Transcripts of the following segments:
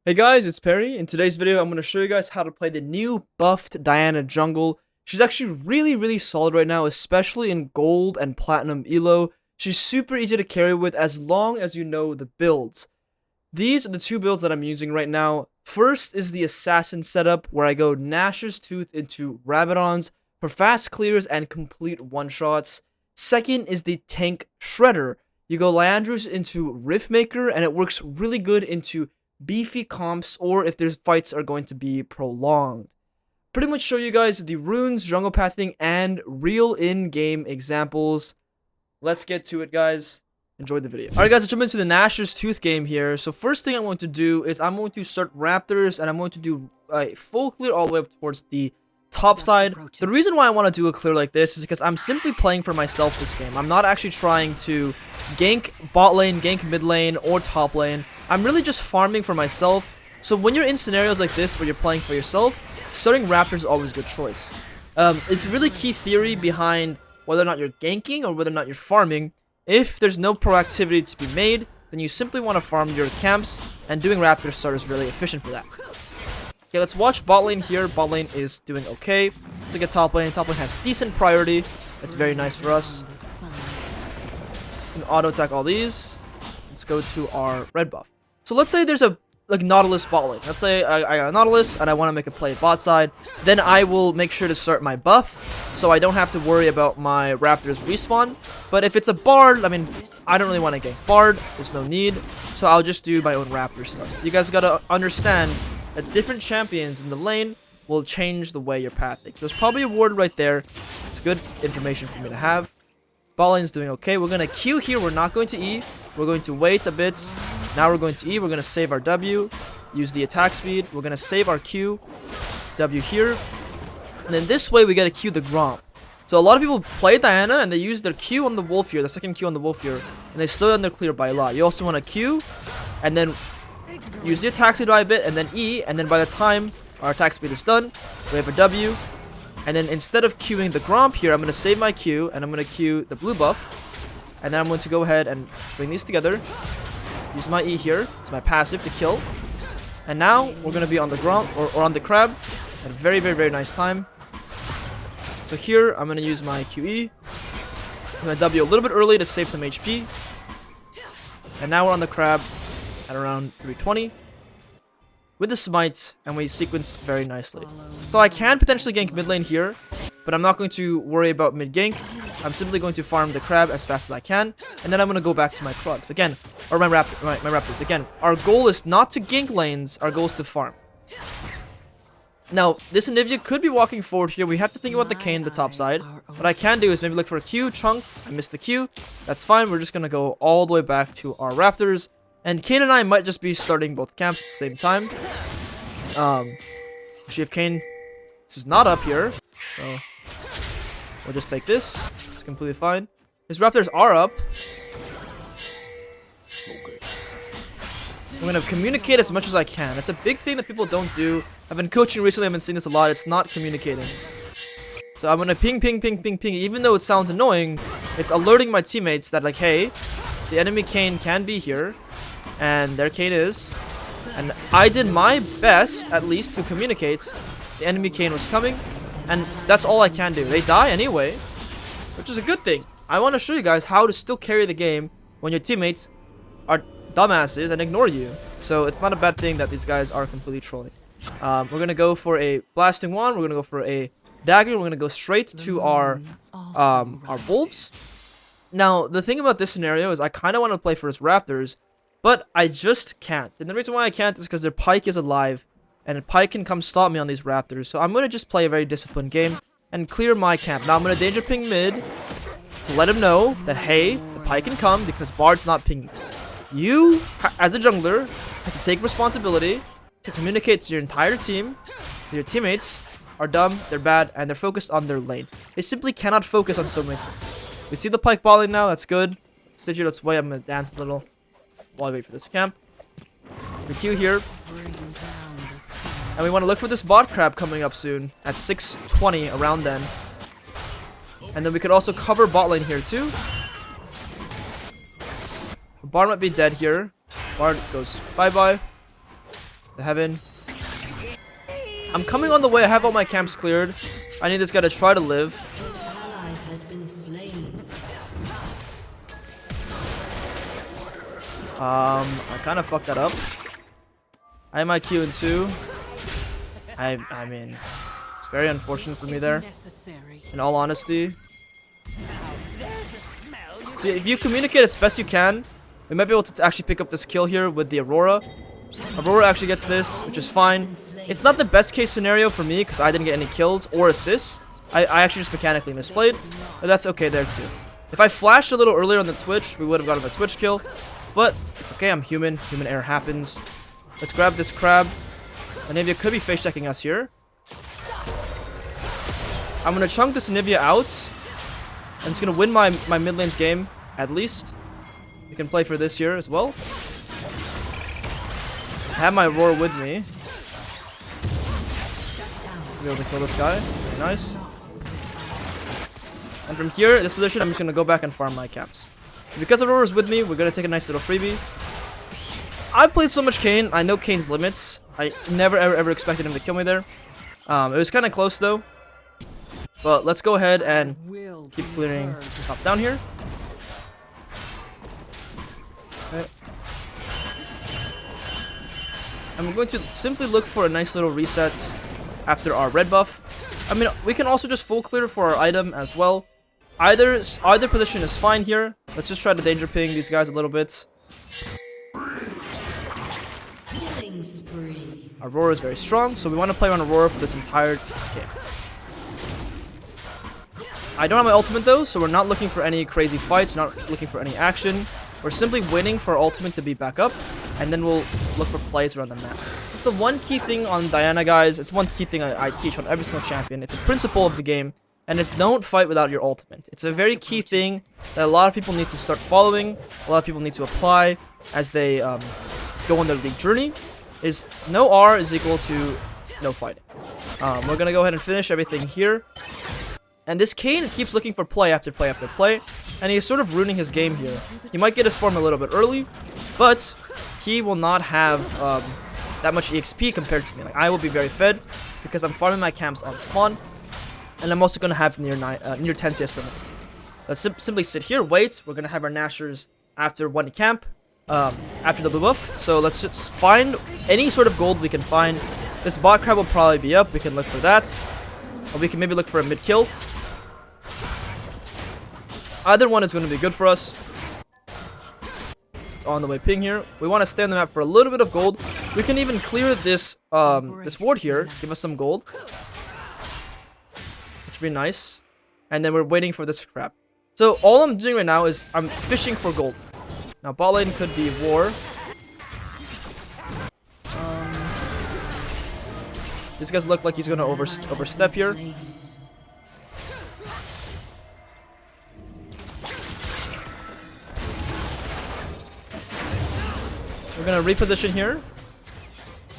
Hey guys, it's Perry. In today's video, I'm going to show you guys how to play the new buffed Diana jungle. She's actually really solid right now, especially in gold and platinum elo. She's super easy to carry with as long as you know the builds. These are the two builds that I'm using right now. First is the assassin setup, where I go Gnash's Tooth into Rabadons for fast clears and complete one-shots. Second is the tank shredder. You go Leandros into Riftmaker, and it works really good into beefy comps or if there's fights are going to be prolonged. Pretty much show you guys the runes, jungle pathing, and real in-game examples. Let's get to it, guys. Enjoy the video. Alright guys, let's jump into the Gnash's Tooth game here. So first thing I'm going to do is I'm going to start Raptors, and I'm going to do a full clear all the way up towards the top side. The reason why I want to do a clear like this is because I'm simply playing for myself this game. I'm not actually trying to gank bot lane, gank mid lane, or top lane. I'm really just farming for myself. So when you're in scenarios like this where you're playing for yourself, starting Raptors is always a good choice. It's a really key theory behind whether or not you're ganking or whether or not you're farming. If there's no proactivity to be made, then you simply want to farm your camps, and doing Raptor start is really efficient for that. Okay, let's watch bot lane here. Bot lane is doing okay. Let's get top lane. Top lane has decent priority. That's very nice for us. We can auto attack all these. Let's go to our red buff. So let's say there's a Nautilus bot lane. Let's say I got a Nautilus and I want to make a play bot side. Then I will make sure to start my buff, so I don't have to worry about my Raptors respawn. But if it's a Bard, I mean, I don't really want to gank Bard. There's no need. So I'll just do my own Raptor stuff. You guys gotta understand that different champions in the lane will change the way you're pathing. There's probably a ward right there. It's good information for me to have. Bot lane's doing okay. We're gonna Q here. We're not going to E. We're going to wait a bit. Now we're going to E. We're going to save our W. Use the attack speed. We're going to save our Q. W here. And then this way we get to Q the Gromp. So a lot of people play Diana and they use their Q on the Wolf here. The second Q on the Wolf here. And they slow down their clear by a lot. You also want to Q. And then use the attack speed by a bit. And then E. And then by the time our attack speed is done, we have a W. And then instead of queuing the Gromp here, I'm going to save my Q. And I'm going to queue the blue buff. And then I'm going to go ahead and bring these together. Use my E here. It's my passive to kill. And now we're going to be on the Gromp or on the Crab at a very nice time. So here I'm going to use my QE. I'm going to W a little bit early to save some HP. And now we're on the Crab at around 320. With the Smite, and we sequenced very nicely. So I can potentially gank mid lane here, but I'm not going to worry about mid gank. I'm simply going to farm the Crab as fast as I can, and then I'm going to go back to my Krugs again, or my Raptors. Again, our goal is not to gank lanes, our goal is to farm. Now, this Anivia could be walking forward here. We have to think about the Kayn, the top side. What I can do is maybe look for a Q, chunk. I missed the Q. That's fine, we're just going to go all the way back to our Raptors. And Kayn and I might just be starting both camps at the same time. Actually, if Kayn, this is not up here, so we'll just take this. It's completely fine. His Raptors are up. I'm gonna communicate as much as I can. It's a big thing that people don't do. I've been coaching recently. I've been seeing this a lot. It's not communicating. So I'm gonna ping. Even though it sounds annoying, it's alerting my teammates that, like, hey, the enemy Kayn can be here. And their Kayn is. And I did my best, at least, to communicate the enemy Kayn was coming. And that's all I can do. They die anyway, which is a good thing. I want to show you guys how to still carry the game when your teammates are dumbasses and ignore you. So it's not a bad thing that these guys are completely trolling. We're going to go for a Blasting Wand. We're going to go for a Dagger. We're going to go straight to our Wolves. Now, the thing about this scenario is I kind of want to play for his Raptors, but I just can't. And the reason why I can't is because their Pyke is alive. And Pyke can come stop me on these Raptors. So I'm going to just play a very disciplined game and clear my camp. Now I'm going to danger ping mid to let him know that, hey, the Pyke can come because Bard's not pinging. You, as a jungler, have to take responsibility to communicate to your entire team that your teammates are dumb, they're bad, and they're focused on their lane. They simply cannot focus on so many things. We see the Pyke balling now. That's good. Sit here. Let's wait. I'm going to dance a little while I wait for this camp. We Q here. And we want to look for this bot crab coming up soon at 620 around then. And then we could also cover bot lane here too. Bard might be dead here. Bard goes bye-bye. The heaven. I'm coming on the way. I have all my camps cleared. I need this guy to try to live. Ally has been slain. I kind of fucked that up. I have my Q in 2. I mean, it's very unfortunate for me there. In all honesty. So if you communicate as best you can, we might be able to actually pick up this kill here with the Aurora. Aurora actually gets this, which is fine. It's not the best case scenario for me because I didn't get any kills or assists. I actually just mechanically misplayed, but that's okay there too. If I flashed a little earlier on the Twitch, we would have gotten a Twitch kill. But it's okay, I'm human. Human error happens. Let's grab this crab. Anivia could be face checking us here. I'm gonna chunk this Anivia out. And it's gonna win my mid lane's game, at least. You can play for this here as well. I have my Aurora with me. Be able to kill this guy. Very nice. And from here, this position, I'm just gonna go back and farm my camps. Because Aurora's with me, we're gonna take a nice little freebie. I've played so much Kayn. I know Kayn's limits. I never ever expected him to kill me there. It was kind of close though. But let's go ahead and keep clearing top down here. Okay. And we're going to simply look for a nice little reset after our red buff. I mean, we can also just full clear for our item as well. Either position is fine here. Let's just try to danger ping these guys a little bit. Aurora is very strong, so we want to play on Aurora for this entire game. I don't have my ultimate though, so we're not looking for any crazy fights, not looking for any action. We're simply waiting for our ultimate to be back up, and then we'll look for plays around the map. It's the one key thing on Diana, guys. It's one key thing I teach on every single champion. It's a principle of the game, and it's don't fight without your ultimate. It's a very key thing that a lot of people need to start following, a lot of people need to apply as they go on their league journey, is no R is equal to no fighting. We're going to go ahead and finish everything here. And this Kayn keeps looking for play after play after play, and he is sort of ruining his game here. He might get his farm a little bit early, but he will not have that much EXP compared to me. Like, I will be very fed because I'm farming my camps on spawn, and I'm also going to have near 10 CS per minute. Let's simply sit here, wait. We're going to have our Nashers after one camp, after the blue buff. So let's just find any sort of gold we can find. This bot crab will probably be up. We can look for that. Or we can maybe look for a mid kill. Either one is going to be good for us. It's on the way ping here. We want to stay on the map for a little bit of gold. We can even clear this this ward here. Give us some gold. Which would be nice. And then we're waiting for this crap. So all I'm doing right now is I'm fishing for gold. Now bot lane could be war. These guys look like he's going to overstep here. We're going to reposition here.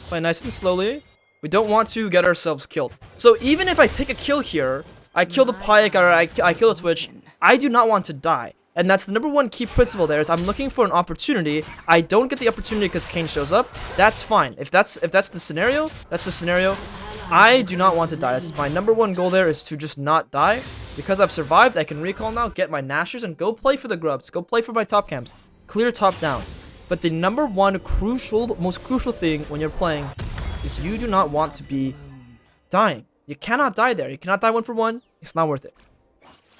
Play nice and slowly. We don't want to get ourselves killed. So even if I take a kill here, I kill the Pyke or I kill the Twitch, I do not want to die. And that's the number one key principle there is I'm looking for an opportunity. I don't get the opportunity because Kayn shows up. That's fine. If that's the scenario, that's the scenario. I do not want to die. That's my number one goal there is to just not die. Because I've survived, I can recall now, get my Nashers, and go play for the grubs. Go play for my top camps. Clear top down. But the number one most crucial thing when you're playing is you do not want to be dying. You cannot die there. You cannot die 1-for-1. It's not worth it.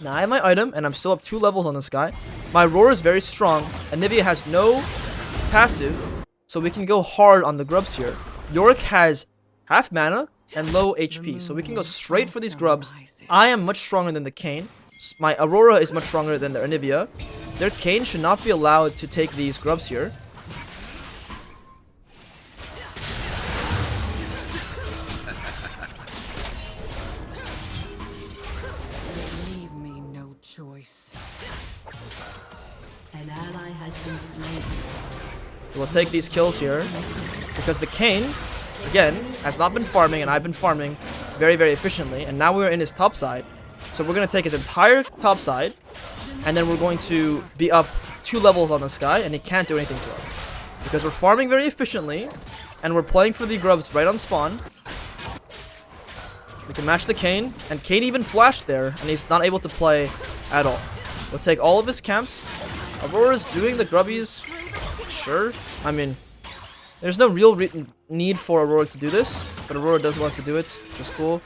Now I have my item, and I'm still up 2 levels on this guy. My roar is very strong, and Nivea has no passive, so we can go hard on the grubs here. Yorick has half mana and low HP, so we can go straight for these grubs. I am much stronger than the Kayn. My Aurora is much stronger than their Anivia. Their Kayn should not be allowed to take these grubs here. An ally has been slain. We'll take these kills here because the Kayn, again, has not been farming, and I've been farming very, very efficiently. And now we're in his top side, so we're gonna take his entire top side, and then we're going to be up 2 levels on this guy, and he can't do anything to us because we're farming very efficiently. And we're playing for the grubs right on spawn. We can match the Kayn, and Kayn even flashed there, and he's not able to play at all. We'll take all of his camps. Aurora's doing the grubbies. Sure. I mean, there's no real need for Aurora to do this, but Aurora does want to do it, which is cool.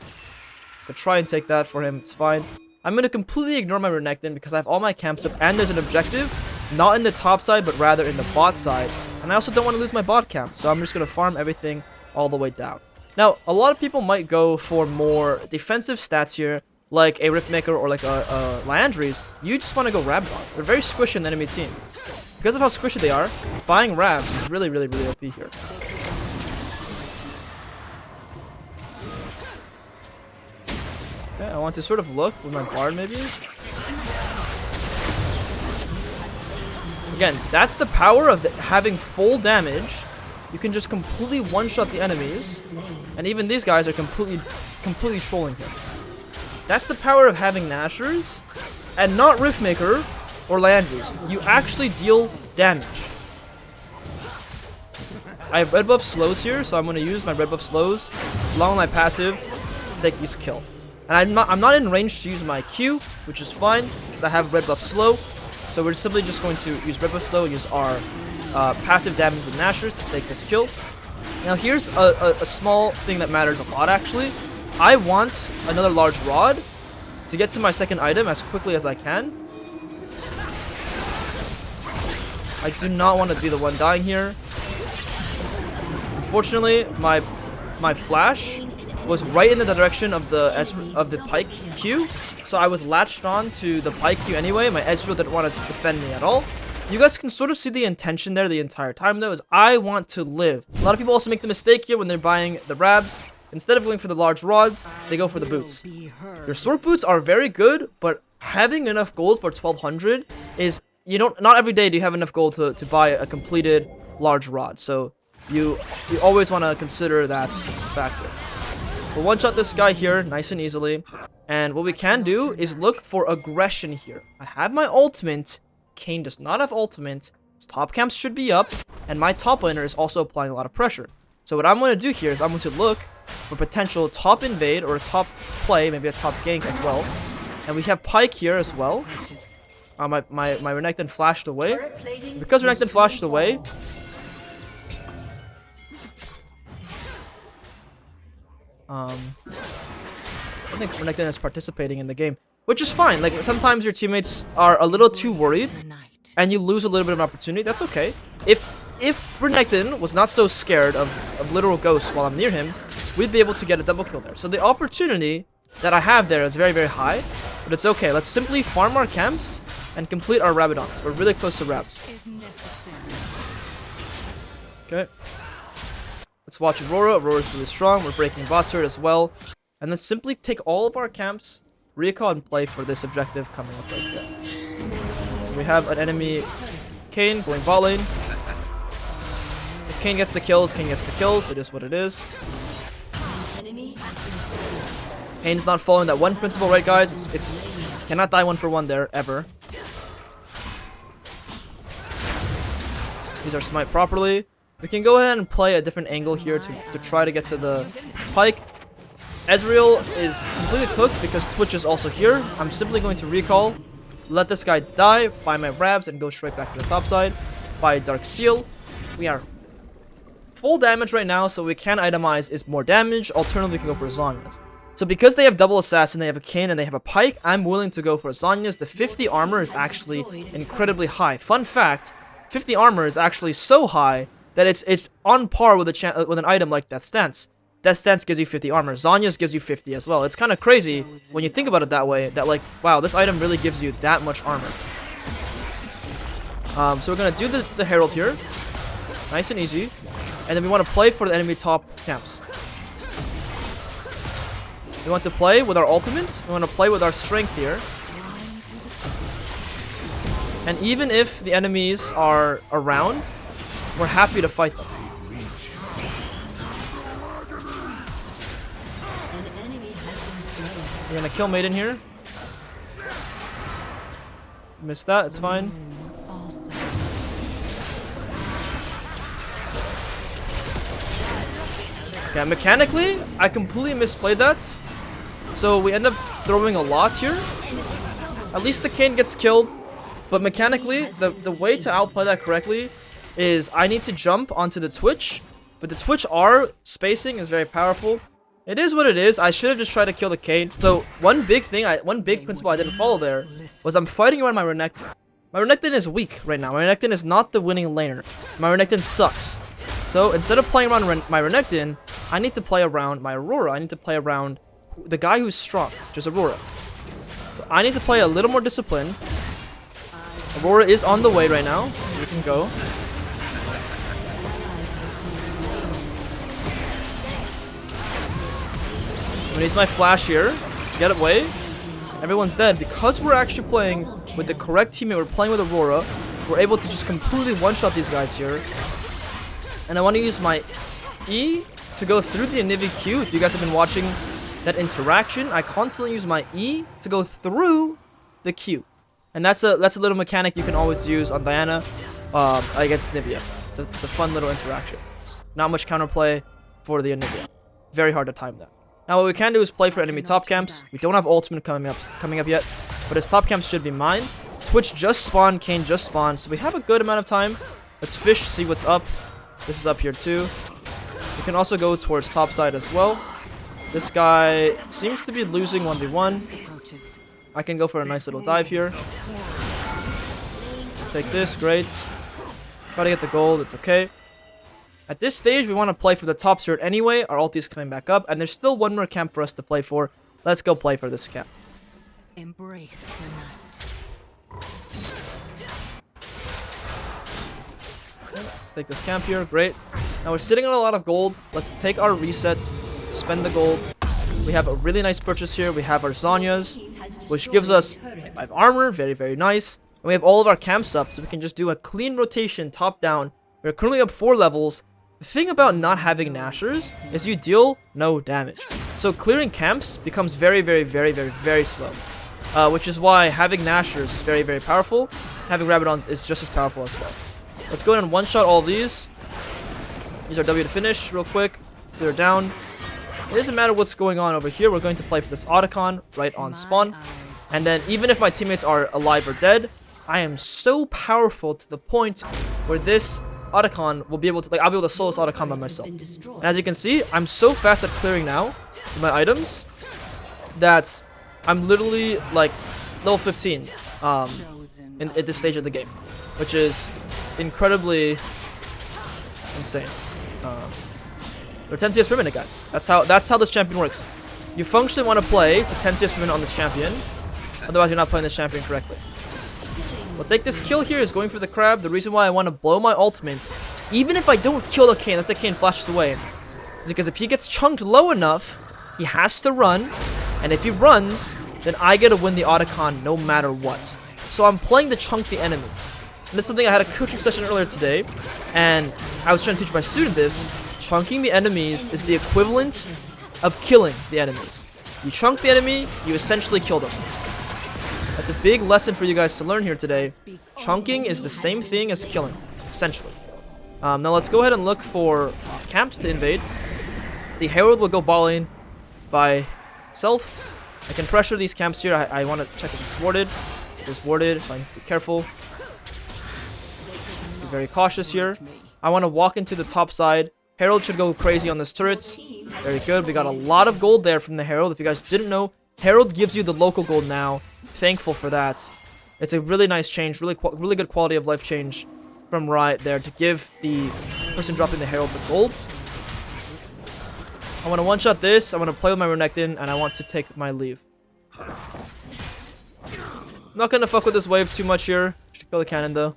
Could try and take that for him, it's fine. I'm going to completely ignore my Renekton because I have all my camps up, and there's an objective, not in the top side, but rather in the bot side. And I also don't want to lose my bot camp, so I'm just going to farm everything all the way down. Now, a lot of people might go for more defensive stats here, like a Riftmaker or like a Liandry's. You just want to go Rabdogs. They're very squishy in the enemy team. Because of how squishy they are, buying Rab is really OP here. Okay, I want to sort of look with my Bard maybe. Again, that's the power of having full damage. You can just completely one-shot the enemies, and even these guys are completely trolling him. That's the power of having Nashers, and not Riftmaker or Landry's. You actually deal damage. I have red buff slows here, so I'm going to use my red buff slows along with my passive to take this kill. And I'm not in range to use my Q, which is fine because I have red buff slow. So we're simply just going to use red buff slow and use our passive damage with Nashers to take this kill. Now here's a small thing that matters a lot actually. I want another large rod to get to my second item as quickly as I can. I do not want to be the one dying here. Unfortunately, my flash was right in the direction of the Pike Q, so I was latched on to the Pike Q anyway. My Ezreal didn't want to defend me at all. You guys can sort of see the intention there the entire time though, is I want to live. A lot of people also make the mistake here when they're buying the Rabs. Instead of going for the large rods, they go for the boots. Your sword boots are very good, but having enough gold for 1200 is, not every day do you have enough gold to buy a completed large rod. So you always want to consider that factor. We'll one-shot this guy here nice and easily. And what we can do is look for aggression here. I have my ultimate. Kayn does not have ultimate. His top camps should be up. And my top laner is also applying a lot of pressure. So what I'm going to do here is I'm going to look for potential top invade or a top play, maybe a top gank as well. And we have Pike here as well. My Renekton flashed away. Because Renekton flashed away, I think Renekton is participating in the game, which is fine. Like, sometimes your teammates are a little too worried, and you lose a little bit of an opportunity. That's okay. If Renekton was not so scared of literal ghosts while I'm near him, we'd be able to get a double kill there. So the opportunity that I have there is very high, but it's okay. Let's simply farm our camps and complete our Rabadons. We're really close to Rabs. Okay. Let's watch Aurora. Aurora's really strong. We're breaking bot turret as well. And then simply take all of our camps, recall, and play for this objective coming up right there. So we have an enemy Kayn going bot lane. If Kayn gets the kills, Kayn gets the kills. It is what it is. Kayn's not following that one principle, right, guys? It's cannot die 1-for-1 there, ever. Use our smite properly. We can go ahead and play a different angle here to try to get to the Pike. Ezreal is completely cooked because Twitch is also here. I'm simply going to recall, let this guy die, buy my Rabs, and go straight back to the top side. Buy Dark Seal. We are full damage right now, so we can itemize is more damage. Alternatively, we can go for Zhonya's. So because they have double assassin, they have a Kayn, and they have a Pike, I'm willing to go for Zhonya's. The 50 armor is actually incredibly high. Fun fact, 50 armor is actually so high that it's on par with an item like Death Stance. Death Stance gives you 50 armor. Zhonya's gives you 50 as well. It's kind of crazy when you think about it that way, that like, wow, this item really gives you that much armor. So we're going to do the Herald here. Nice and easy. And then we want to play for the enemy top camps. We want to play with our ultimate. We want to play with our strength here. And even if the enemies are around, we're happy to fight them. We're gonna kill Maiden here. Missed that, it's fine. Okay, mechanically, I completely misplayed that. So we end up throwing a lot here. At least the Kayn gets killed. But mechanically, the way to outplay that correctly is I need to jump onto the Twitch. But the Twitch R spacing is very powerful. It is what it is. I should have just tried to kill the Kayn. So one big principle I didn't follow there was I'm fighting around my Renekton. My Renekton is weak right now. My Renekton is not the winning laner. My Renekton sucks. So instead of playing around my Renekton, I need to play around my Aurora. I need to play around the guy who's strong, which is Aurora. So I need to play a little more disciplined. Aurora is on the way right now. We can go. I'm gonna use my flash here. Get away. Everyone's dead. Because we're actually playing with the correct teammate, we're playing with Aurora, we're able to just completely one-shot these guys here. And I want to use my E to go through the Anivy Q. If you guys have been watching that interaction, I constantly use my E to go through the Q. And that's a little mechanic you can always use on Diana against Nivea. It's a fun little interaction. Not much counterplay for the Anivia. Very hard to time that. Now what we can do is play for enemy top camps. We don't have ultimate coming up yet, but his top camps should be mine. Twitch just spawned, Kayn just spawned, so we have a good amount of time. Let's fish, see what's up. This is up here too. We can also go towards top side as well. This guy seems to be losing 1v1. I can go for a nice little dive here. Take this, great. Try to get the gold, it's okay. At this stage, we want to play for the top tier anyway. Our ulti is coming back up, and there's still one more camp for us to play for. Let's go play for this camp. Embrace the night. Take this camp here, great. Now we're sitting on a lot of gold. Let's take our reset, spend the gold. We have a really nice purchase here. We have our Zhonya's, which gives us 5 armor, very, very nice. And we have all of our camps up, so we can just do a clean rotation top down. We're currently up 4 levels. The thing about not having Nashers is you deal no damage. So clearing camps becomes very, very, very, very, very slow. Which is why having Nashers is very, very powerful. Having Rabadons is just as powerful as well. Let's go ahead and one-shot all these. Use our W to finish real quick. Clear down. It doesn't matter what's going on over here. We're going to play for this Otacon right on spawn. And then even if my teammates are alive or dead, I am so powerful to the point where this Otacon will be able to, I'll be able to solo this Otacon by myself. And as you can see, I'm so fast at clearing now with my items that I'm literally like level 15 at this stage of the game, which is incredibly insane. We're 10 CS per minute, guys. That's how this champion works. You functionally want to play to 10 CS per minute on this champion, otherwise you're not playing this champion correctly. We'll take this kill here is going for the crab. The reason why I want to blow my ultimates, even if I don't kill the Kayn, let's say Kayn flashes away, is because if he gets chunked low enough, he has to run, and if he runs, then I get to win the Otacon no matter what. So I'm playing to chunk the enemies. And that's something I had a coaching session earlier today, and I was trying to teach my student this. Chunking the enemies is the equivalent of killing the enemies. You chunk the enemy, you essentially kill them. That's a big lesson for you guys to learn here today. Chunking is the same thing as killing, essentially. Now let's go ahead and look for camps to invade. The Herald will go ball lane by himself. I can pressure these camps here. I want to check if it's warded. It is warded, so I need to be careful. Let's be very cautious here. I want to walk into the top side. Herald should go crazy on this turret. Very good. We got a lot of gold there from the Herald. If you guys didn't know, Herald gives you the local gold now. Thankful for that. It's a really nice change, really good quality of life change from Riot there to give the person dropping the Herald the gold. I want to one-shot this. I want to play with my Renekton, and I want to take my leave. I'm not going to fuck with this wave too much here. Should kill the cannon, though.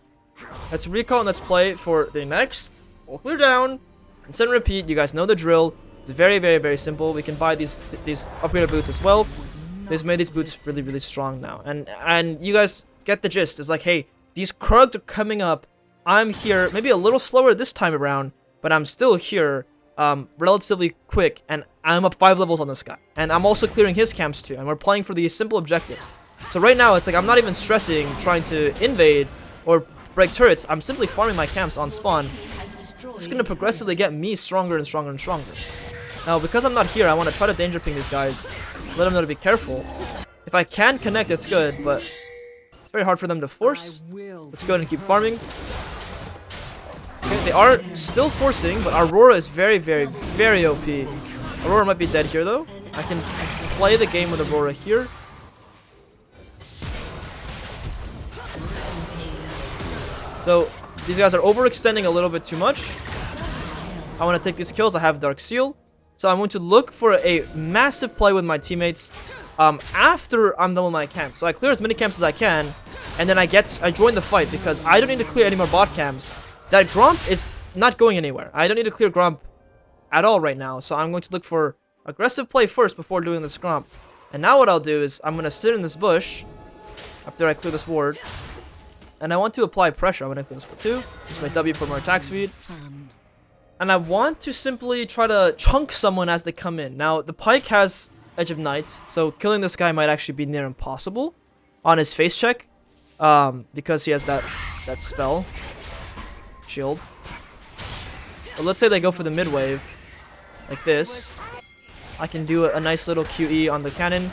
Let's recall and let's play for the next. We'll clear down. Rinse and repeat. You guys know the drill. It's very, very, very simple. We can buy these upgraded boots as well. They've made these boots really, really strong now. And you guys get the gist. It's like, hey, these Krugs are coming up. I'm here, maybe a little slower this time around, but I'm still here relatively quick. And I'm up 5 levels on this guy. And I'm also clearing his camps too. And we're playing for these simple objectives. So right now, it's like I'm not even stressing trying to invade or break turrets. I'm simply farming my camps on spawn. It's going to progressively get me stronger and stronger and stronger. Now, because I'm not here, I want to try to danger ping these guys. Let them know to be careful. If I can connect, it's good, but it's very hard for them to force. Let's go ahead and keep farming. Okay, they are still forcing, but Aurora is very, very, very OP. Aurora might be dead here, though. I can play the game with Aurora here. So, these guys are overextending a little bit too much. I want to take these kills. I have Dark Seal. So I'm going to look for a massive play with my teammates after I'm done with my camp. So I clear as many camps as I can, and then I join the fight because I don't need to clear any more bot camps. That Gromp is not going anywhere. I don't need to clear Gromp at all right now. So I'm going to look for aggressive play first before doing this Gromp. And now what I'll do is I'm going to sit in this bush after I clear this ward. And I want to apply pressure. I'm going to clear this for 2. Use my W for more attack speed. And I want to simply try to chunk someone as they come in. Now, the Pyke has Edge of Night, so killing this guy might actually be near impossible on his face check. Because he has that spell. Shield. But let's say they go for the mid wave. Like this. I can do a nice little QE on the cannon.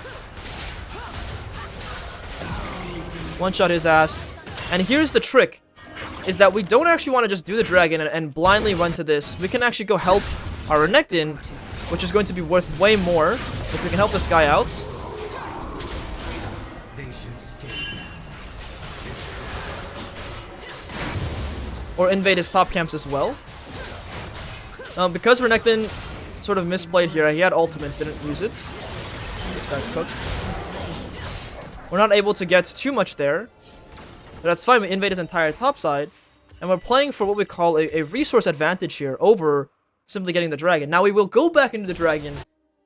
One shot his ass. And here's the trick. Is that we don't actually want to just do the dragon and blindly run to this. We can actually go help our Renekton, which is going to be worth way more if we can help this guy out. Or invade his top camps as well. Because Renekton sort of misplayed here, he had ultimate, didn't use it. This guy's cooked. We're not able to get too much there. But that's fine, we invade his entire top side. And we're playing for what we call a resource advantage here over simply getting the dragon. Now we will go back into the dragon.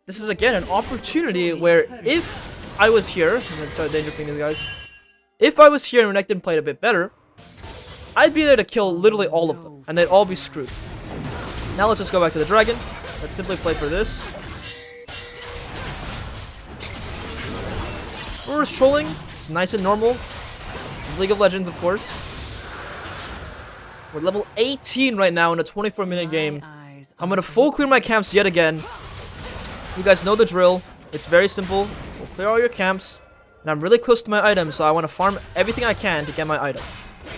This is again an opportunity where if I was here, I'm going to try to danger ping these guys. If I was here and Renekton played a bit better, I'd be there to kill literally all of them. And they'd all be screwed. Now let's just go back to the dragon. Let's simply play for this. Aurora's trolling. It's nice and normal. League of Legends, of course. We're level 18 right now in a 24-minute game. I'm going to full clear my camps yet again. You guys know the drill. It's very simple. We'll clear all your camps. And I'm really close to my item, so I want to farm everything I can to get my item.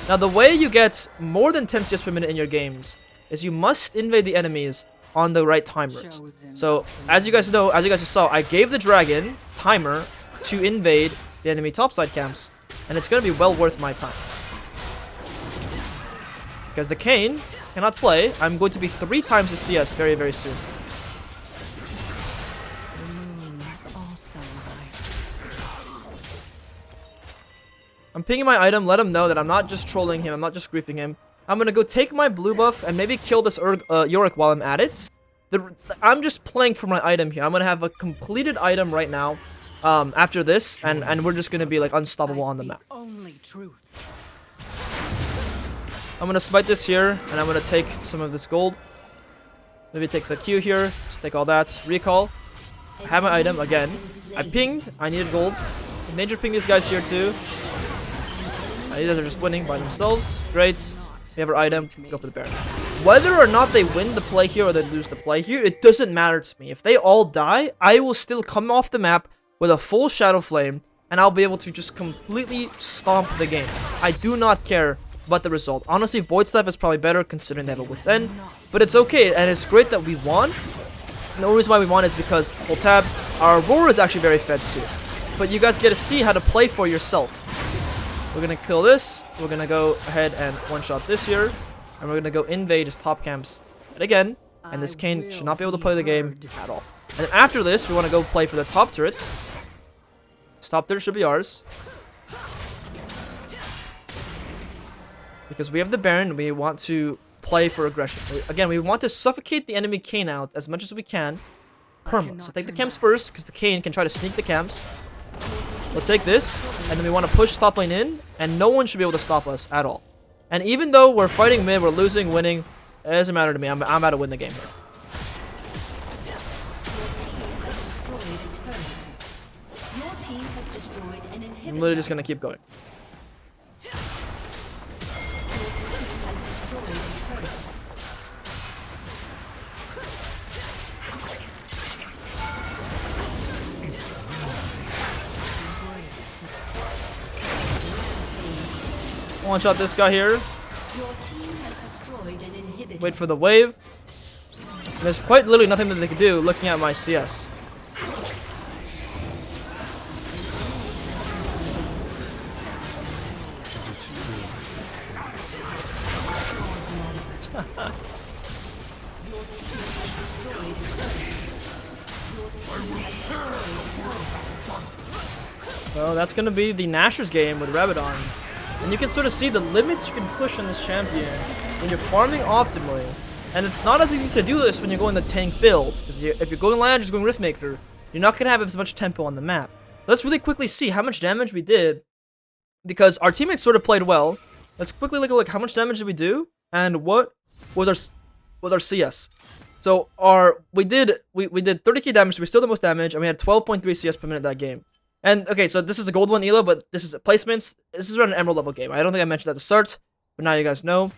Now, the way you get more than 10 CS per minute in your games is you must invade the enemies on the right timers. So, as you guys know, as you guys just saw, I gave the dragon timer to invade the enemy topside camps. And it's going to be well worth my time. Because the Kayn cannot play. I'm going to be 3 times the CS very, very soon. I'm pinging my item. Let him know that I'm not just trolling him. I'm not just griefing him. I'm going to go take my blue buff and maybe kill this Yorick while I'm at it. I'm just playing for my item here. I'm going to have a completed item right now. After this, and we're just gonna be like unstoppable on the map. I'm gonna smite this here, and I'm gonna take some of this gold. Maybe take the Q here, just take all that. Recall. I have my item again. I pinged. I needed gold. Danger ping these guys here too. These guys are just winning by themselves. Great. We have our item. Go for the Baron. Whether or not they win the play here or they lose the play here, it doesn't matter to me. If they all die, I will still come off the map with a full Shadow Flame, and I'll be able to just completely stomp the game. I do not care about the result. Honestly, Void Staff is probably better considering they have a Wit's End, but it's okay, and it's great that we won. And the only reason why we won is because, full tab, our Aurora is actually very fed too. But you guys get to see how to play for yourself. We're gonna kill this, we're gonna go ahead and one-shot this here, and we're gonna go invade his top camps yet again, and this Kayn should not be able to play the game at all. And after this, we want to go play for the top turrets. Top turret should be ours. Because we have the Baron, we want to play for aggression. Again, we want to suffocate the enemy Kayn out as much as we can. Perma. So take the camps first, because the Kayn can try to sneak the camps. We'll take this, and then we want to push top lane in, and no one should be able to stop us at all. And even though we're fighting mid, we're losing, winning, it doesn't matter to me. I'm about to win the game here. I'm literally just gonna keep going. Launch out this guy here. Your team has destroyed an inhibitor. Wait for the wave. And there's quite literally nothing that they can do looking at my CS. So that's going to be the Nashor's game with Rabadons. And you can sort of see the limits you can push on this champion when you're farming optimally. And it's not as easy to do this when you're going the tank build. Because if you're going Land, just going Riftmaker, you're not going to have as much tempo on the map. Let's really quickly see how much damage we did. Because our teammates sort of played well. Let's quickly look how much damage did we do. And what was our CS. So we did 30k damage, so we still the most damage. And we had 12.3 CS per minute that game. And, okay, so this is a gold 1 elo, but this is placements. This is around an emerald level game. I don't think I mentioned that at the start, but now you guys know.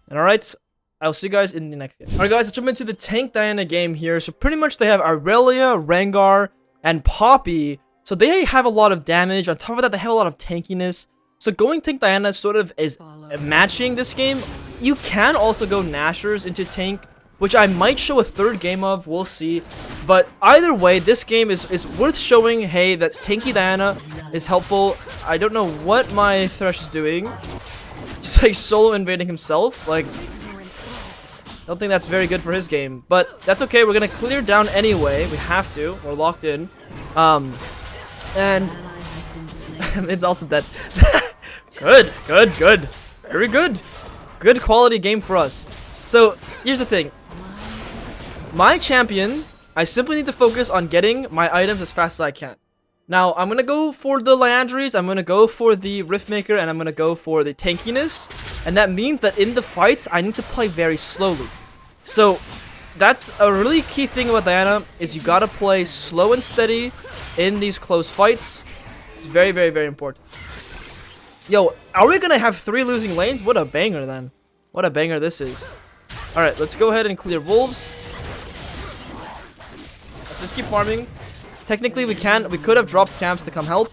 And alright, I'll see you guys in the next game. Alright guys, let's jump into the tank Diana game here. So pretty much they have Aurelia, Rengar, and Poppy. So they have a lot of damage. On top of that, they have a lot of tankiness. So going tank Diana sort of is matching this game. You can also go Nashors into tank, which I might show a third game of, we'll see. But either way, this game is worth showing, hey, that tanky Diana is helpful. I don't know what my Thresh is doing. He's like solo invading himself. Like, I don't think that's very good for his game. But that's okay, we're gonna clear down anyway. We have to, we're locked in. And it's also dead. Good. Very good. Good quality game for us. So, here's the thing. My champion, I simply need to focus on getting my items as fast as I can. Now, I'm going to go for the Liandry's, I'm going to go for the Riftmaker, and I'm going to go for the tankiness. And that means that in the fights, I need to play very slowly. So, that's a really key thing about Diana, is you got to play slow and steady in these close fights. It's very, very, very important. Yo, are we going to have 3 losing lanes? What a banger, then. What a banger this is. Alright, let's go ahead and clear wolves. Let's just keep farming. Technically, we could have dropped camps to come help,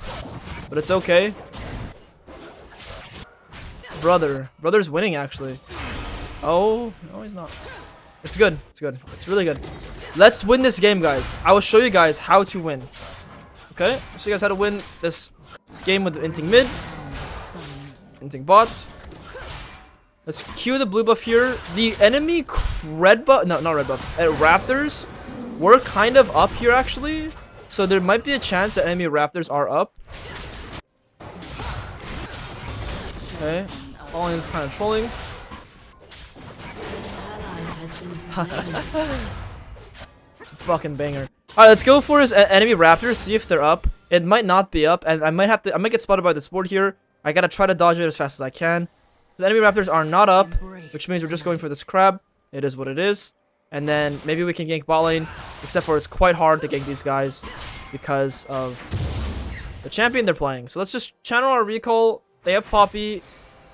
but it's okay. Brother's winning, actually. Oh, no, he's not. It's good. It's really good. Let's win this game, guys. I will show you guys how to win. Okay? I'll show you guys how to win this game with Inting mid. Inting bot. Let's cue the blue buff here. The enemy red buff, no, not red buff, Raptors were kind of up here actually. So there might be a chance that enemy Raptors are up. Okay, Fallen is kind of trolling. It's a fucking banger. Alright, let's go for his enemy Raptors, see if they're up. It might not be up, and I might get spotted by the sport here. I gotta try to dodge it as fast as I can. The enemy Raptors are not up, which means we're just going for this crab. It is what it is. And then maybe we can gank bot lane, except for it's quite hard to gank these guys because of the champion they're playing. So let's just channel our recall. They have Poppy.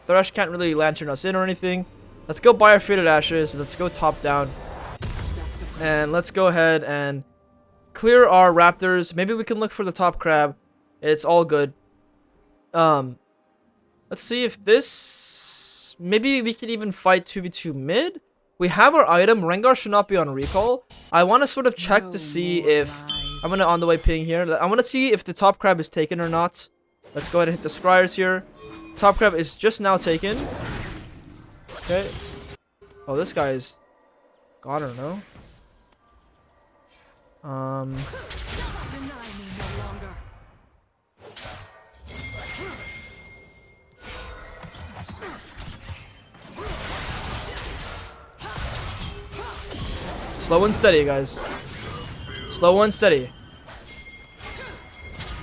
Thresh can't really lantern us in or anything. Let's go buy our Faded Ashes. Let's go top down. And let's go ahead and clear our Raptors. Maybe we can look for the top crab. It's all good. Let's see if this... Maybe we can even fight 2v2 mid. We have our item. Rengar should not be on recall. I want to sort of check to see if... I'm going to on the way ping here. I want to see if the top crab is taken or not. Let's go ahead and hit the scryers here. Top crab is just now taken. Okay. Oh, this guy is gone or no? Slow and steady, guys. Slow and steady.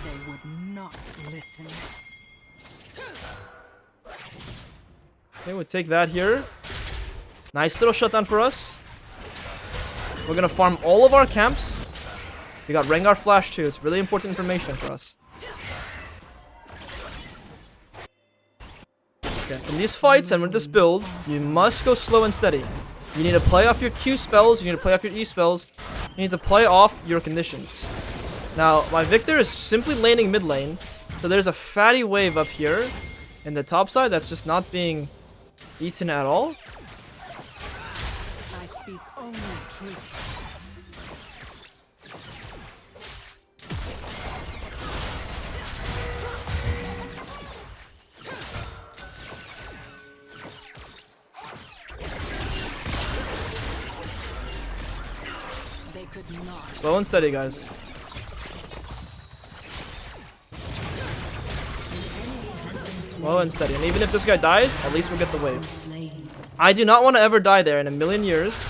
They would not listen. Okay, we'll take that here. Nice little shutdown for us. We're gonna farm all of our camps. We got Rengar Flash too. It's really important information for us. Okay, in these fights and with this build, you must go slow and steady. You need to play off your Q spells, you need to play off your E spells, you need to play off your conditions. Now, my Victor is simply laning mid lane, so there's a fatty wave up here. in the top side that's just not being eaten at all. I speak only truth. They could not. Slow and steady, guys. Slow and steady. And even if this guy dies, at least we'll get the wave. Slain. I do not want to ever die there in a million years.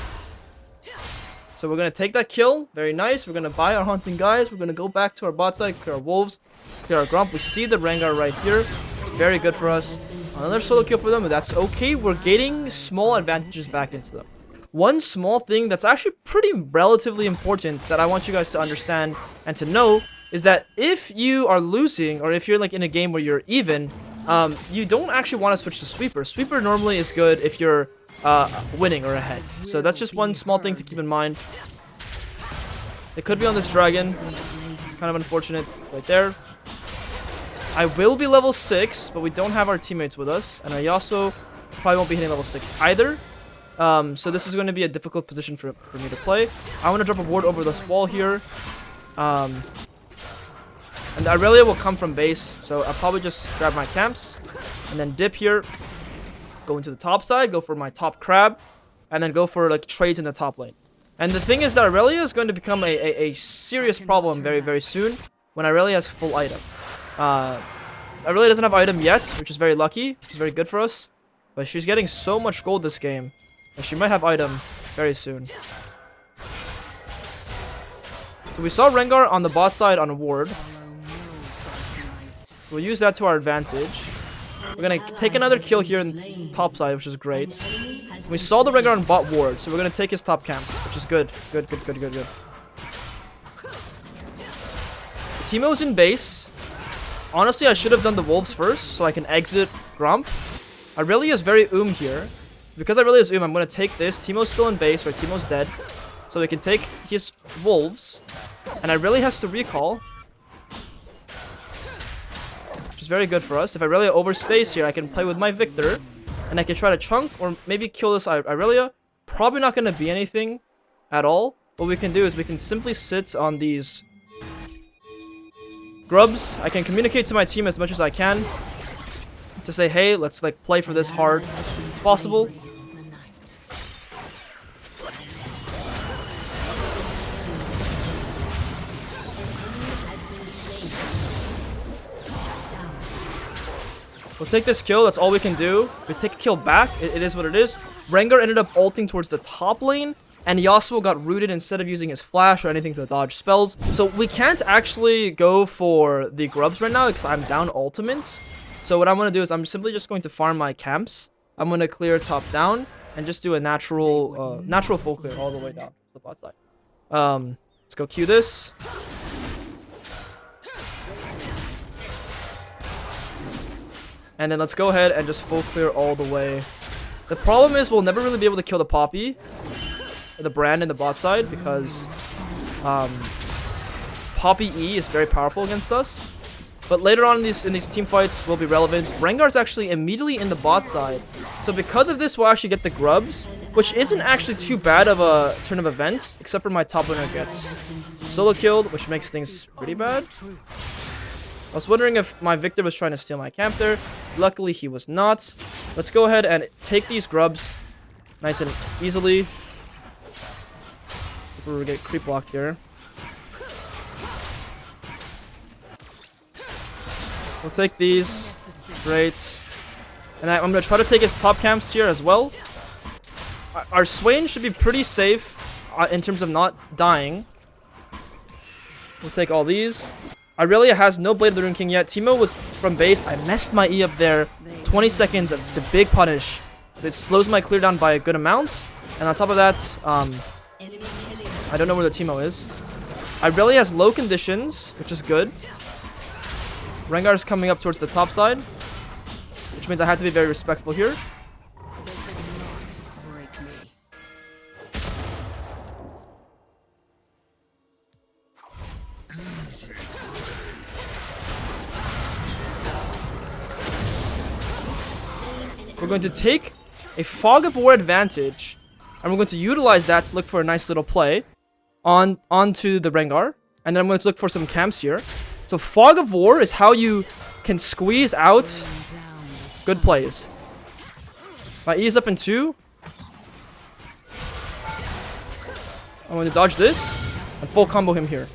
So we're going to take that kill. Very nice. We're going to buy our hunting guys. We're going to go back to our bot side, clear our wolves, clear our grump. We see the Rengar right here. It's very good for us. Another solo kill for them, but that's okay. We're getting small advantages back into them. One small thing that's actually pretty relatively important that I want you guys to understand and to know is that if you are losing, or if you're like in a game where you're even, you don't actually want to switch to Sweeper. Sweeper normally is good if you're winning or ahead. So that's just one small thing to keep in mind. It could be on this dragon. Kind of unfortunate right there. I will be level 6, but we don't have our teammates with us. And I also probably won't be hitting level 6 either. So this is going to be a difficult position for me to play. I want to drop a ward over this wall here. And the Aurelia will come from base, so I'll probably just grab my camps and then dip here, go into the top side, go for my top crab, and then go for like trades in the top lane. And the thing is that Aurelia is going to become a serious problem very, very soon when Aurelia has full item. Aurelia doesn't have item yet, which is very lucky, which is very good for us, but she's getting so much gold this game that she might have item very soon. So we saw Rengar on the bot side on a ward. We'll use that to our advantage. We're going to take another kill here in top side, which is great. We saw the Rengar on bot ward, so we're going to take his top camps, which is good. Good. Teemo's in base. Honestly, I should have done the wolves first, so I can exit Grump. Aurelia is very here. Because Aurelia is I'm going to take this. Teemo's still in base, or Teemo's dead. So we can take his wolves. And Aurelia has to recall. Which is very good for us. If Aurelia overstays here, I can play with my Victor. And I can try to chunk or maybe kill this Aurelia. Probably not going to be anything at all. What we can do is we can simply sit on these grubs. I can communicate to my team as much as I can. To say, hey, let's like play for this hard as possible. We'll take this kill. That's all we can do. We take a kill back. It is what it is. Rengar ended up ulting towards the top lane, and Yasuo got rooted instead of using his flash or anything to dodge spells. So we can't actually go for the grubs right now because I'm down ultimate. So what I'm going to do is I'm simply just going to farm my camps. I'm going to clear top down and just do a natural full clear all the way down to the bot side. Let's go Q this. And then let's go ahead and just full clear all the way. The problem is we'll never really be able to kill the Poppy, the brand in the bot side, because Poppy E is very powerful against us. But later on in these team fights will be relevant. Rengar's actually immediately in the bot side. So because of this, we'll actually get the grubs, which isn't actually too bad of a turn of events, except for my top laner gets solo killed, which makes things pretty bad. I was wondering if my Victor was trying to steal my camp there. Luckily, he was not. Let's go ahead and take these grubs nice and easily. We're gonna get creep block here. We'll take these. Great. And I'm going to try to take his top camps here as well. Our Swain should be pretty safe in terms of not dying. We'll take all these. Aurelia has no Blade of the Rune King yet. Teemo was from base. I messed my E up there. 20 seconds. It's a big punish. So it slows my clear down by a good amount. And on top of that, I don't know where the Teemo is. Aurelia has low conditions, which is good. Rengar is coming up towards the top side, which means I have to be very respectful here. we're going to take a Fog of War advantage, and we're going to utilize that to look for a nice little play onto the Rengar. And then I'm going to look for some camps here. So Fog of War is how you can squeeze out good plays. My E is up in 2. I'm going to dodge this and full combo him here.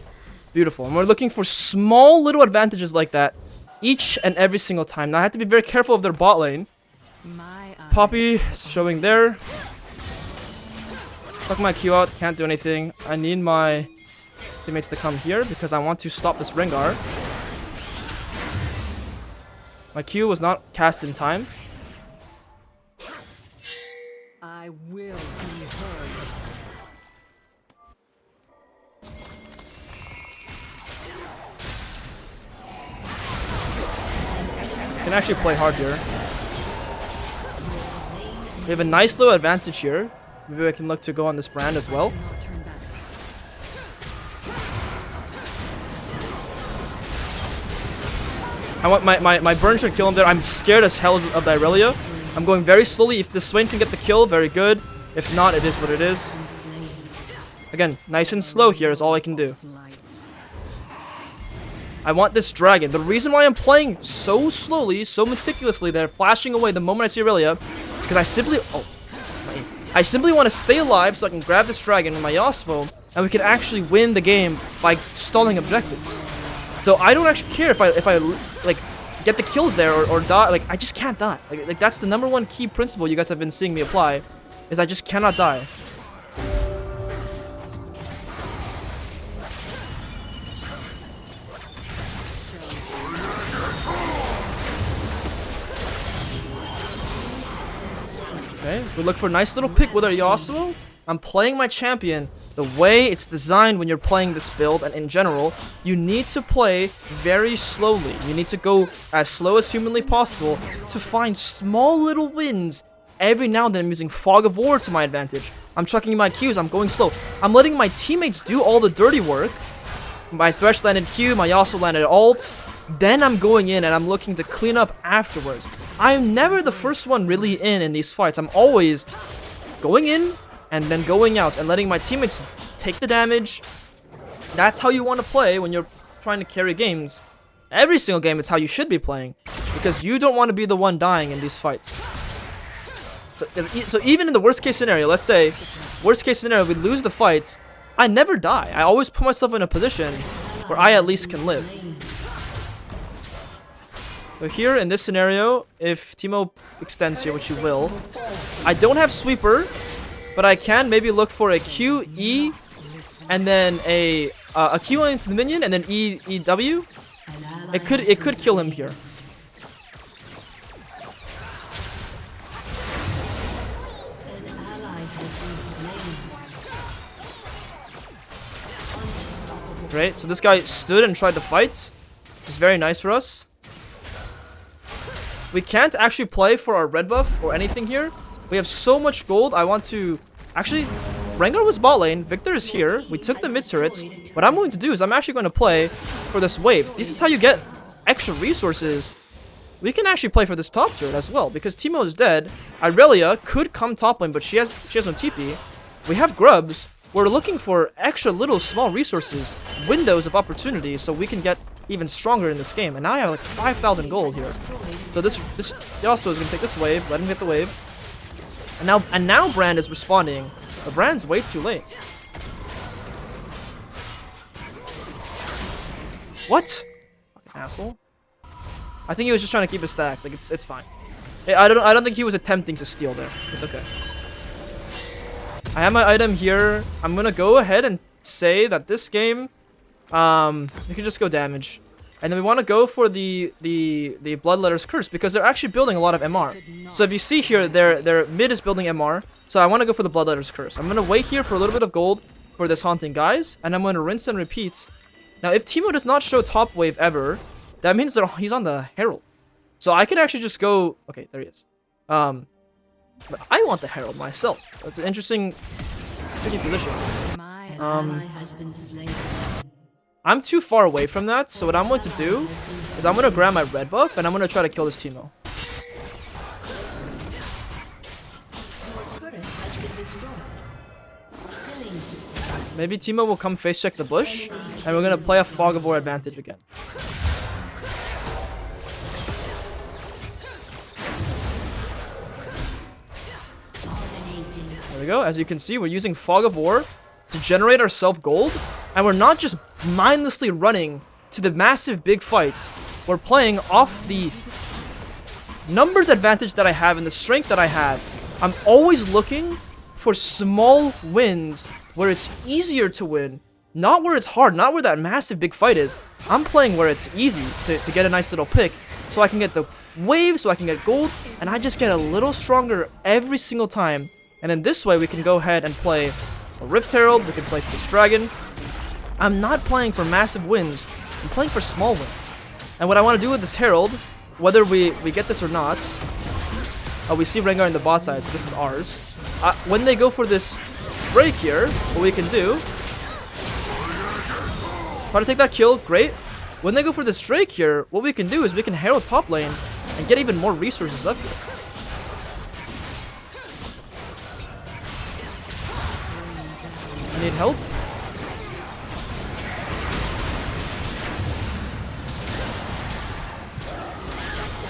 Beautiful. And we're looking for small little advantages like that each and every single time. Now I have to be very careful of their bot lane. Poppy is showing there. Fuck my Q out. Can't do anything. I need my teammates to come here because I want to stop this Rengar. My Q was not cast in time. I will be heard. Can actually play hard here. We have a nice little advantage here. Maybe I can look to go on this brand as well. Not turn back. I want my burn should kill him there. I'm scared as hell of the Irelia. I'm going very slowly. If the Swain can get the kill, very good. If not, it is what it is. Again, nice and slow here is all I can do. I want this dragon. The reason why I'm playing so slowly, so meticulously, they're flashing away the moment I see Irelia, is because I simply want to stay alive so I can grab this dragon with my Yasuo, and we can actually win the game by stalling objectives. So I don't actually care if I like get the kills there or die. Like I just can't die. Like that's the #1 key principle you guys have been seeing me apply, is I just cannot die. Okay, we look for a nice little pick with our Yasuo. I'm playing my champion the way it's designed when you're playing this build, and in general, you need to play very slowly. You need to go as slow as humanly possible to find small little wins. Every now and then I'm using Fog of War to my advantage. I'm chucking my Qs, I'm going slow. I'm letting my teammates do all the dirty work. My Thresh landed Q, my Yasuo landed ult. Then I'm going in and I'm looking to clean up afterwards. I'm never the first one really in these fights. I'm always going in and then going out and letting my teammates take the damage. That's how you want to play when you're trying to carry games. Every single game is how you should be playing, because you don't want to be the one dying in these fights. So even in the worst case scenario, let's say, worst case scenario, we lose the fight, I never die. I always put myself in a position where I at least can live. So here in this scenario, if Teemo extends here, which he will, I don't have sweeper, but I can maybe look for a Q, E, and then a Q into the minion, and then E, W. It could kill him here. Great, so this guy stood and tried to fight. It's very nice for us. We can't actually play for our red buff or anything here. We have so much gold. I want to... Actually, Rengar was bot lane. Victor is here. We took the mid turrets. What I'm going to do is I'm actually going to play for this wave. This is how you get extra resources. We can actually play for this top turret as well, because Teemo is dead. Irelia could come top lane, but she has no TP. We have grubs. We're looking for extra little small resources, windows of opportunity, so we can get even stronger in this game. And now I have like 5,000 gold here. So this Yasuo is gonna take this wave, let him get the wave. And now Brand is responding. But Brand's way too late. What? Fucking asshole. I think he was just trying to keep it stacked. Like it's fine. I don't think he was attempting to steal there. It's okay. I have my item here. I'm gonna go ahead and say that this game, we can just go damage, and then we want to go for the Bloodletter's Curse, because they're actually building a lot of MR. So if you see here, their mid is building MR. So I want to go for the Bloodletter's Curse. I'm gonna wait here for a little bit of gold for this Haunting Guys, and I'm gonna rinse and repeat. Now, if Teemo does not show top wave ever, that means that he's on the Herald. So I could actually just go. Okay, there he is. But I want the Herald myself. That's an interesting position. I'm too far away from that, so what I'm going to do is I'm going to grab my red buff and I'm going to try to kill this Teemo. Maybe Timo will come face check the bush, and we're gonna play a Fog of War advantage again. There we go. As you can see, we're using Fog of War to generate ourselves gold, and we're not just mindlessly running to the massive big fights. We're playing off the numbers advantage that I have and the strength that I have. I'm always looking for small wins where it's easier to win, not where it's hard, not where that massive big fight is. I'm playing where it's easy to get a nice little pick, so I can get the wave, so I can get gold, and I just get a little stronger every single time. And then this way we can go ahead and play a Rift Herald, we can play for this dragon. I'm not playing for massive wins, I'm playing for small wins. And what I want to do with this Herald, whether we get this or not, we see Rengar in the bot side, so this is ours. When they go for this break here, what we can do, try to take that kill, great. When they go for this Drake here, what we can do is we can Herald top lane and get even more resources up here. I need help.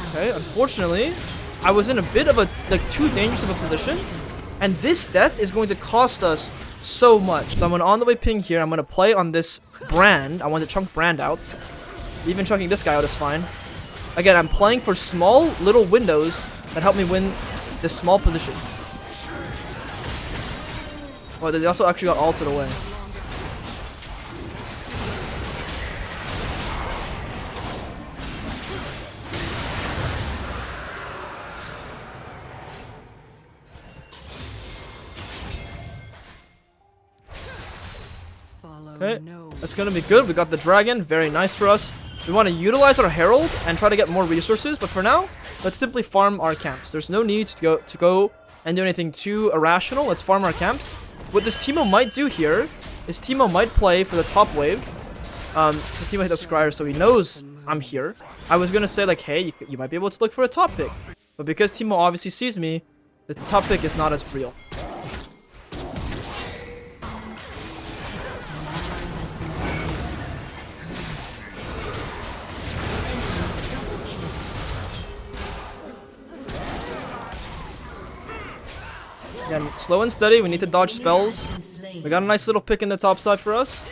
Okay, unfortunately, I was in a bit of a, too dangerous of a position, and this death is going to cost us so much. So I'm gonna on the way ping here, I'm gonna play on this brand. I want to chunk brand out. Even chunking this guy out is fine. Again, I'm playing for small little windows that help me win this small position. Oh, they also actually got ulted away. Okay, that's gonna be good. We got the dragon, very nice for us. We want to utilize our herald and try to get more resources, but for now, let's simply farm our camps. There's no need to go and do anything too irrational. Let's farm our camps. What this Teemo might do here is Teemo might play for the top wave. The Teemo hit the scryer, so he knows I'm here. I was gonna say like, hey, you might be able to look for a top pick, but because Teemo obviously sees me, the top pick is not as real. Again, slow and steady. We need to dodge spells. We got a nice little pick in the top side for us.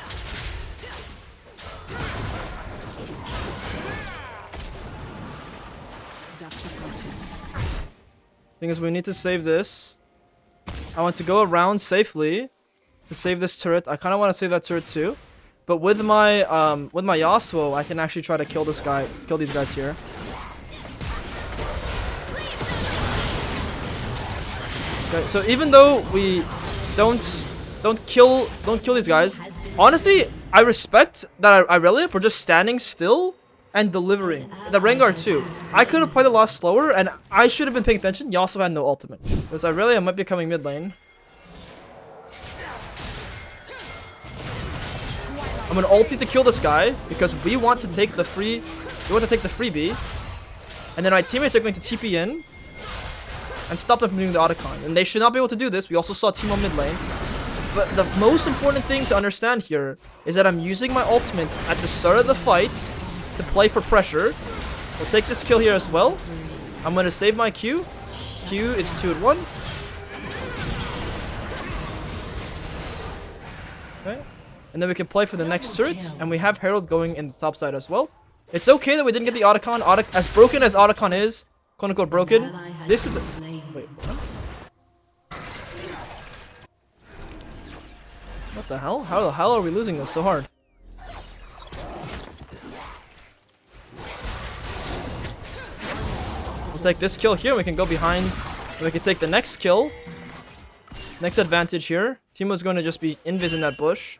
Thing is, we need to save this. I want to go around safely to save this turret. I kind of want to save that turret too, but with my Yasuo, I can actually try to kill this guy, kill these guys here. Okay, so even though we don't kill these guys, honestly, I respect that Irelia for just standing still and delivering. The Rengar too. I could have played a lot slower, and I should have been paying attention. Yasuo had no ultimate. Because Irelia might be coming mid lane. I'm gonna ulti to kill this guy because we want to take the freebie, and then my teammates are going to TP in and stop them from doing the Otacon. And they should not be able to do this. We also saw Teemo mid lane. But the most important thing to understand here is that I'm using my ultimate at the start of the fight to play for pressure. We'll take this kill here as well. I'm going to save my Q. Q is 2-1. Okay. And then we can play for the next turret. And we have Herald going in the top side as well. It's okay that we didn't get the Otacon. As broken as Otacon is, quote unquote broken, this is... Wait, what the hell? How the hell are we losing this so hard? We'll take this kill here. We can go behind. We can take the next kill. Next advantage here. Teemo's going to just be invis in that bush.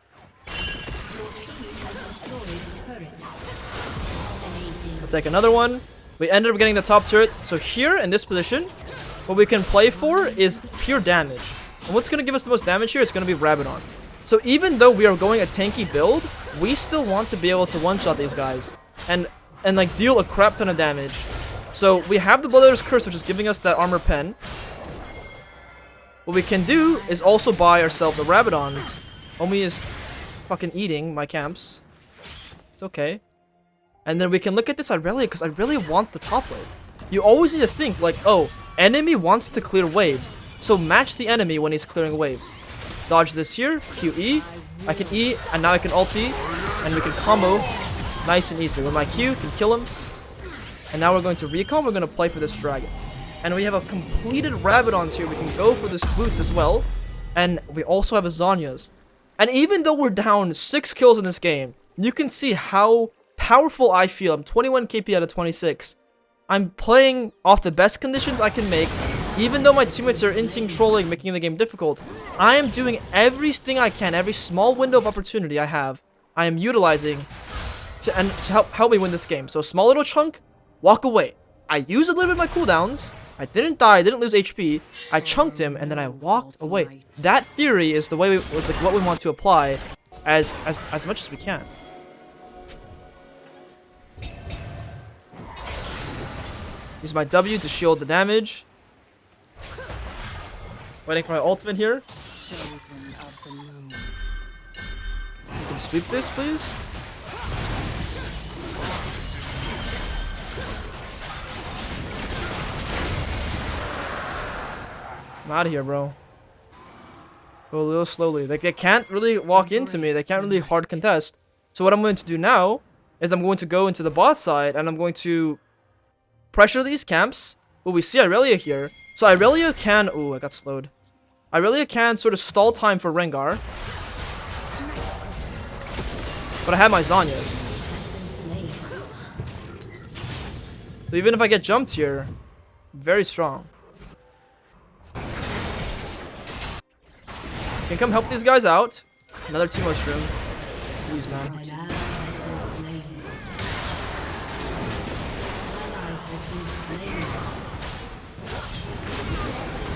We'll take another one. We ended up getting the top turret. So here in this position, what we can play for is pure damage. And what's going to give us the most damage here is going to be Rabadons. So even though we are going a tanky build, we still want to be able to one-shot these guys and like deal a crap ton of damage. So we have the Bloodletter's Curse, which is giving us that armor pen. What we can do is also buy ourselves the Rabadons Omi is fucking eating my camps. It's okay. And then we can look at this Irelia, because Irelia wants the top wave. You always need to think, like, oh, enemy wants to clear waves, so match the enemy when he's clearing waves. Dodge this here, QE, I can E, and now I can ulti, and we can combo nice and easily. With my Q, can kill him. And now we're going to recon, we're going to play for this dragon. And we have a completed Rabadons here, we can go for this boots as well. And we also have a Zhonya's. And even though we're down 6 kills in this game, you can see how powerful I feel. I'm 21 KP out of 26. I'm playing off the best conditions I can make. Even though my teammates are in-team trolling, making the game difficult, I am doing everything I can, every small window of opportunity I have, I am utilizing to help me win this game. So small little chunk, walk away. I used a little bit of my cooldowns. I didn't die, I didn't lose HP. I chunked him and then I walked away. That theory is the way was like what we want to apply as much as we can. Use my W to shield the damage. Waiting for my ultimate here. Can sweep this, please. I'm out of here, bro. Go a little slowly. Like, they can't really walk into me. They can't really hard contest. So what I'm going to do now is I'm going to go into the bot side and I'm going to pressure these camps. Oh, we see Irelia here. So Irelia can... Oh, I got slowed. Irelia can sort of stall time for Rengar. But I have my Zhonya's. So even if I get jumped here, very strong. Can come help these guys out. Another team mushroom. Please, man.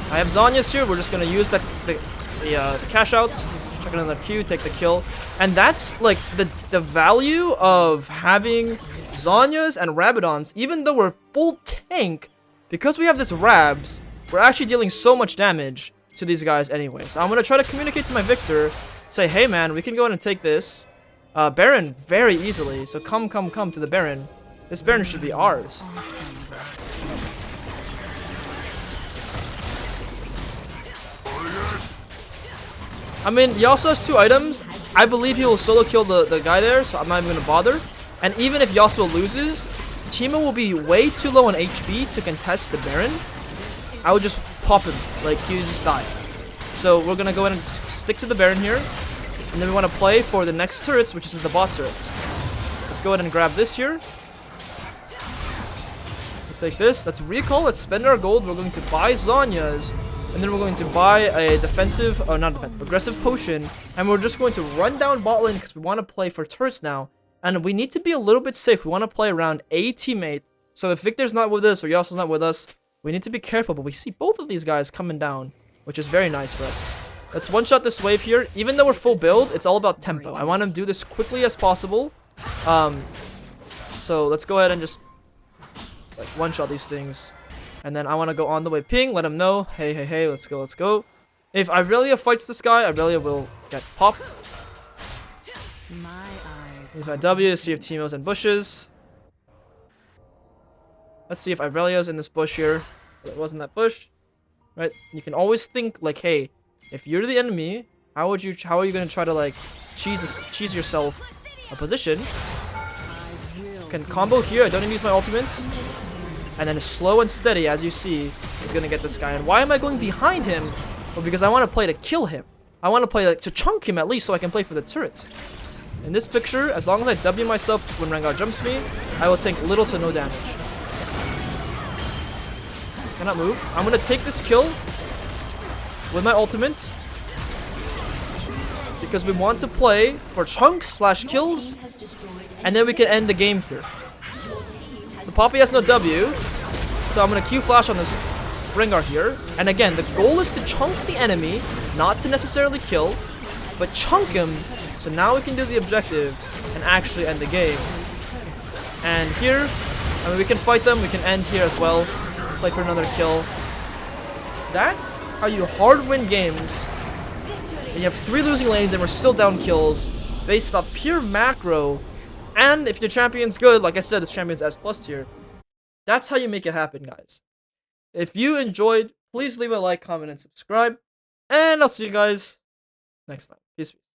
I have Zhonya's here. We're just gonna use the cash outs. Check another Q, take the kill, and that's like the value of having Zhonya's and Rabadons. Even though we're full tank, because we have this Rabs, we're actually dealing so much damage to these guys anyway. So I'm gonna try to communicate to my Victor, say, hey man, we can go ahead and take this Baron very easily. So come to the Baron. This Baron should be ours. I mean, Yasuo has 2 items. I believe he will solo kill the guy there, so I'm not even gonna bother. And even if Yasuo loses, Teemo will be way too low on HP to contest the Baron. I would just pop him, like he would just die. So we're gonna go ahead and stick to the Baron here. And then we want to play for the next turrets, which is the bot turrets. Let's go ahead and grab this here. We'll take this. Let's recall. Let's spend our gold. We're going to buy Zhonya's. And then we're going to buy a defensive, or not defensive, aggressive potion. And we're just going to run down bot lane because we want to play for turrets now. And we need to be a little bit safe. We want to play around a teammate. So if Victor's not with us or Yasuo's not with us, we need to be careful. But we see both of these guys coming down, which is very nice for us. Let's one-shot this wave here. Even though we're full build, it's all about tempo. I want to do this quickly as possible. So let's go ahead and just like one-shot these things. And then I want to go on the way ping, let him know, hey, let's go. If Irelia fights this guy, Irelia will get popped. Use my W to see if Teemo's in bushes. Let's see if Irelia's in this bush here. It wasn't that bush. Right? You can always think like, hey, if you're the enemy, how are you gonna try to like cheese yourself a position? Can combo here, I don't even use my ultimate. And then slow and steady, as you see, is going to get this guy. And why am I going behind him? Well, because I want to play to kill him. I want to play like, to chunk him at least so I can play for the turret. In this picture, as long as I W myself when Rengar jumps me, I will take little to no damage. Cannot move. I'm going to take this kill with my ultimate. Because we want to play for chunks / kills. And then we can end the game here. So Poppy has no W, so I'm going to Q flash on this Rengar here. And again, the goal is to chunk the enemy, not to necessarily kill, but chunk him, so now we can do the objective and actually end the game. And here, I mean, we can fight them, we can end here as well, play for another kill. That's how you hard win games and you have 3 losing lanes and we're still down kills based off pure macro. And if your champion's good, like I said, this champion's S plus tier. That's how you make it happen, guys. If you enjoyed, please leave a like, comment, and subscribe. And I'll see you guys next time. Peace.